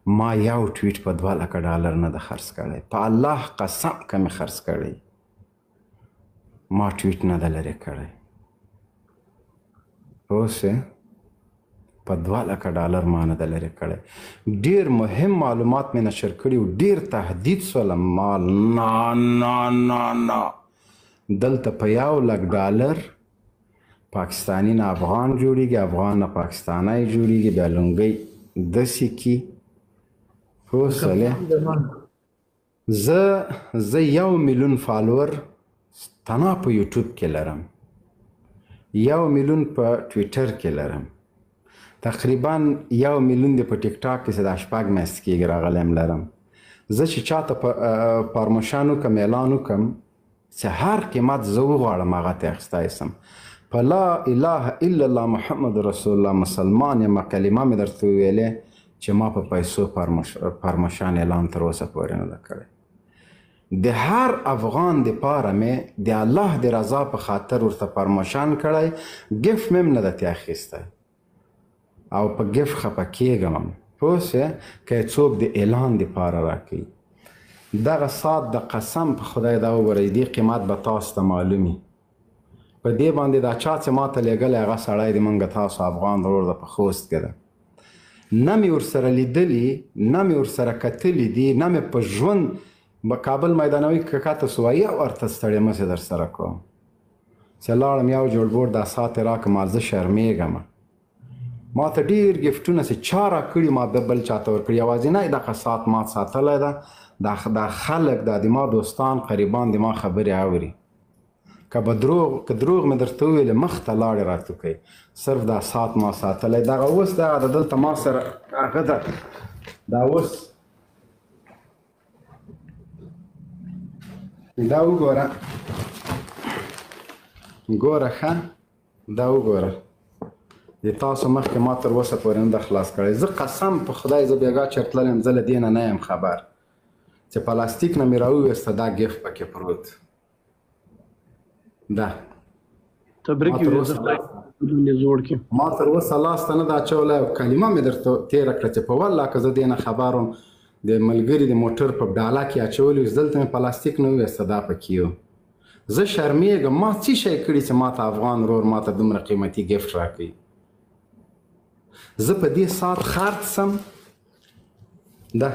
ما یو ټویټ په 2 لکه ډالر نه ده خرڅ کړی. په الله قسم که مې خرڅ کړی ما ټویټ نه ده لرې کړی. پوه شوې؟ په 2 لکه ډالر ما نه ده لرې کړی. ډېر مهم معلومات مې نشر کړي و. ډېر تهدید سولم. ما نه دلته په 1 لک ډالر پاکستانی نه افغان جوړیږي، افغان نه پاکستانی جوړیږي، بیا لونګۍ داسې کي. پوه شولې؟ زه 1 میلیون فالوور تنها په یوټیوب کې لرم، 1 میلیون په ټویټر کې لرم، تقریبا 1 میلیون دی په ټیک ټاک کې چې دا 6 میاشتې کېږي راغلی ام لرم. زه چې چاته پرموشن وکړم، اعلان وکړم چې هر قیمت زه وغواړم هغه ته اخیستی سم. په لا اله الا الله محمد رسول الله مسلمان یم کلمه مې درته وویلې چې ما په پیسو پرموشن اعلان تر اوسه پورې نه ده کړی. د هر افغان دپاره مې د الله د رضا په خاطر ورته پرموشن کړی، ګفت مې هم نه ده ترې اخیستی او په ګفت خفه کېږم هم. پوه شوې؟ که یې څوک د اعلان دپاره راکوي. دغه ساعت د قسم په خدای دا وګورئ دې قیمت به تاسو ته معلومي. په دې باندې دا چا چې ما ته لیږلی هغه سړی د موږ تاسو افغان ورور ده په خوست کې ده. نه مې ورسره لیدلي، نه مې ورسره کتلي دي، نه مې په ژوند به کابل میدانوي که کته سوه یو ورته ستړی مه چې در سره کوم چې لاړم یو جوړ بور دا ساعت یې راکړه. ما زه شرمېږم. ما ته ډېر ګفټونه چې چا راکړي ما بل چاته ورکړي. یوازینی دغه ساعت ما ساتلی ده. دا خلک دا د ما دوستان قریبان د ما خبرې اوري. که دروغ مې درته وویلې مخ ته لاړې راته کوي. صرف دا ساعت ما ساتلی. دغه اوس دغه د دلته ما سره هغه ده. دا اوس دا وګوره، ګوره ښه، دا وګوره. د تاسو مخکې ما تر اوسه پورې نه ده خلاص کړی. زه قسم په خدای زه بیګا چېرته تللی یم، زه له دې نه یم خبر چې پلاستیک نه مې راوویسته دا ګفت پکې پروت ده. ما تر اوسه لاس ته نه ده اچولی او کلمه مې درته تېره کړه چې په والله که زه دې نه خبر وم د ملګري د موټر په ډاله کې اچولی وي، دلته مې پلاستیک نه وویسته دا پکې و. زه شرمېږم. ما څه شی کړي چې ما ته افغان ورور ما ته دومره قیمتي ګفت راکوي. زه په دې ساعت خرڅ سم. دا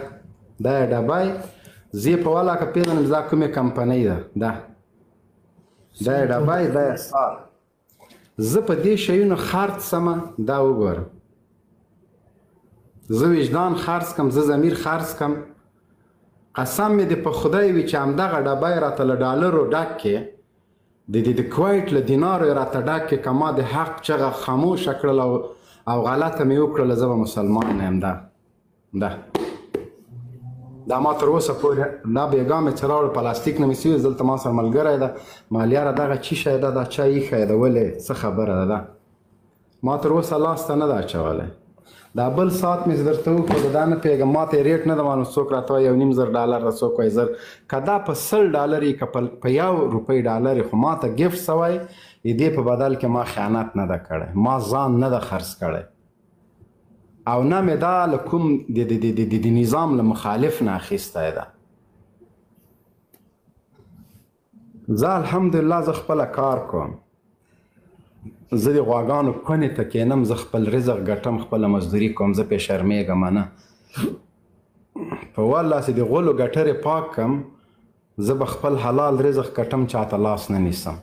یې ډبی زه یې په والا که پېژنم دا کومې کمپنۍ ده. دا یې ډبی، دا یې ساعت. زه په دې شیونو خرڅ سمه. دا وګوره، زه وجدان خرڅ کم، زه ضمیر خرڅ کم. قسم مې د په خدای وي چې همدغه ډبی راته له ډالرو ډک کې د کویت له دینارو یې راته ډک کې که ما د حق چغه خاموشه کړله او غلطه مې وکړله زه به مسلمان یم. دا ما تر اوسه پورې دا بېګا مې چې راوړل پلاستیک نه مې سویس دلته ما سره ملګری ده. مالیاره دغه چی شی ده؟ دا چا ایښی ده؟ ولې څه خبره ده؟ ما تر اوسه لاس ته نه ده اچولی. دا بل ساعت مې درته وښود دا نه پوهېږم ما ته یې ریټ نه ده معلوم. څوک راته وایي 1.5 ډالر ده، څوک وایي 1000. که دا په 100 ډالر یي که په 1 روپۍ ډالر یي خو ما ته ګفت سوی د دې په بدل کې ما خیانت نه ده کړی، ما ځان نه ده خرڅ کړی او نه مې دا له کوم د نظام له مخالف نه اخیستی ده. زه الحمدلله زه خپله کار کوم. زه د غواګانو کونې ته کینم، زه خپل رزق ګټم، خپله مزدوري کوم. زه پې شرمېږم نه. په والله چې د غولو ګټرې پاک کم زه به خپل حلال رزق ګټم، چاته لاس نه نیسم.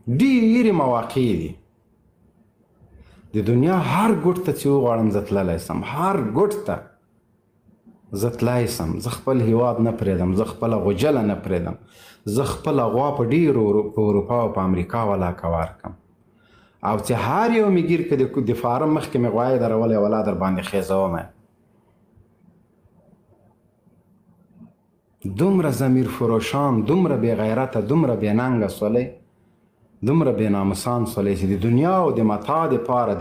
ډېرې مواقع دي د دنیا هر ګوټ ته چې وغواړم زه تللی سم، هر ګوټ ته زه تللی سم. زه خپل هیواد نه پرېږدم، زه خپله غوجله نه پرېږدم. زه خپله غوا په ډېرو په اروپا او په امریکا ولاکه ورکم او چې هر یو مې ګیر که د فارم مخکې مې غوایې درولې ولا در باندې خیزومه. دومره ضمیر فروشان، دومره بې غیرته، دومره بې ننګه سولی، دومره بې ناموسان سولی چې د دنیا او د متاع دپاره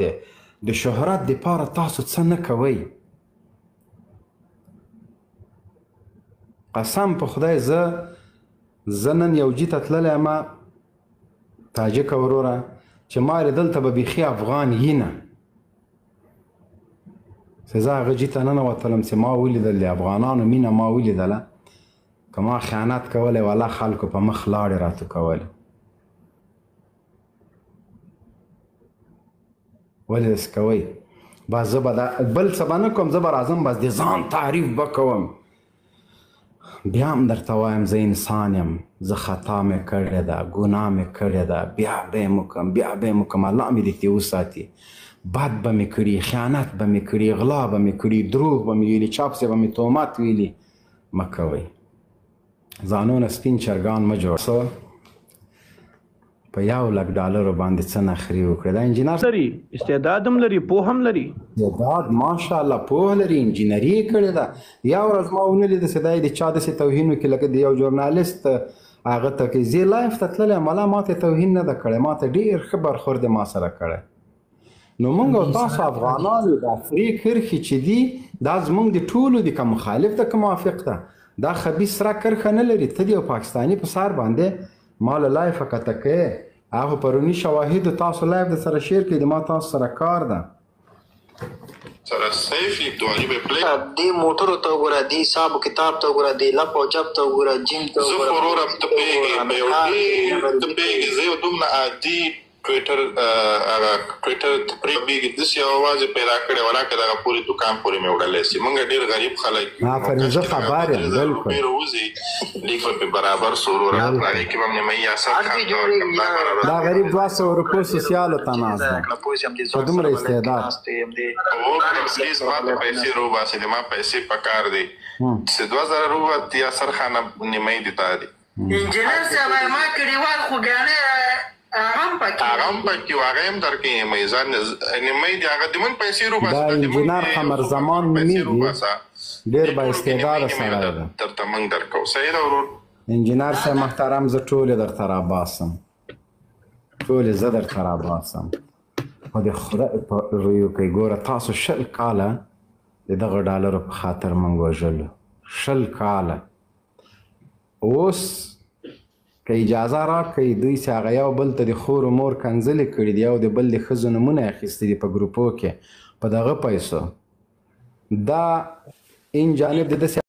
د شهرت دپاره تاسو څه نه کوئ. قسم په خدای زه نن یو جي ته تللی یم تاجکه وروره چې ما دلته به بیخي افغان یي نه چې زه هغه جي ته ننوتلم چې ما ولیدل د افغانانو مینه ما ولیدله که ما خیانت کولی والله خلکو په مخ لاړې راته کولې ولې داسې کوئ بس زه به بل څه به نه کوم زه به راځم بس د ځان تعریف به کوم بیا هم درته وایم زه انسان یم زه خطا مې کړې ده ګناه مې کړې ده بیا به یې وکړم بیا به یې وکړم الله مې دې ترې وساتي بد به مې کړي خیانت به مې کړي غلا به مې کړي دروغ به مې ویلي چا پسې به مې تهمت ویلي مه کوئ ځانونه سپین چرګان مه جوړ په $1,00,000 باندې څه نخرې وکړې دا انجینر لري استعداد هم لري پوه هم لري استعداد ماشاءالله پوه لري انجینري یې کړې ده یو ورځ ما ونه لیده چې دا یې د چا داسې توهین وکړي لکه د یو ژورنالست هغه ته کې زه لایف ته تللی یم الله ما ته توهین نه ده کړی ما ته ډېر ښه برخورد یې ما سره کړی نو موږ او تاسو افغانانو د افریق کرښې چې دي دا زموږ د ټولو دي که مخالف ده که موافق ده دا خبیث سره کرښه نه لري ته د یو پاکستاني په سر باندې ما له لایفه کته کوې هغه پروني شواهدو تاسو لایف د سره شیر کړي د ما تاسو سره کار ده سره سیفي دواني به پلی دې موټرو ته وګوره دې حساب کتاب ته وګوره دې لپ او جب ته وګوره جیم ته زه وګوره فرور اب ته پیږي زه دومره عادي ټویټر پرېږدي داسې یو اواز یې پیدا کړی ولاکه دغه پورې دوکان پورې مې وړلی سي موږ ډېر غریب خلک آفرین زه خبر یم بلکل ډېر وځي لیک به برابر سرور هغې کې به نیمایي اثر دا غریب 200 روپو سوسیالو ته ناست ده په دومره استعداد پلیز ما ته پیسې روباسې دي ما پیسې پکار دي چې 2000 روبه یا سرخانه نیمایي دي تا دي انجینر صاحب ما کلیوال خوږیانې هغه هم پکې و هغه هم درکې میزان نیمایي دي هغه د مونږ پیسې روباسې دا انجینر قمر زمان نومیږي ډېر با استعداده سړی ده درته موږ درکو صحیح ده ورور انجینر صاحب محترم زه ټولې درته راباسم ټولې زه درته راباسم خو د خدای په رویو کې ګوره تاسو 20 کاله د دغه ډالرو په خاطر موږ وژلو 20 کاله اوس که اجازه راکړئ دوی چې هغه یو بل ته د خور و مور کنځلې کړي دي یو د بل د ښځو نومونه یې اخیستي دي په ګروپو کې په دغه پیسو دا این جانب د داسې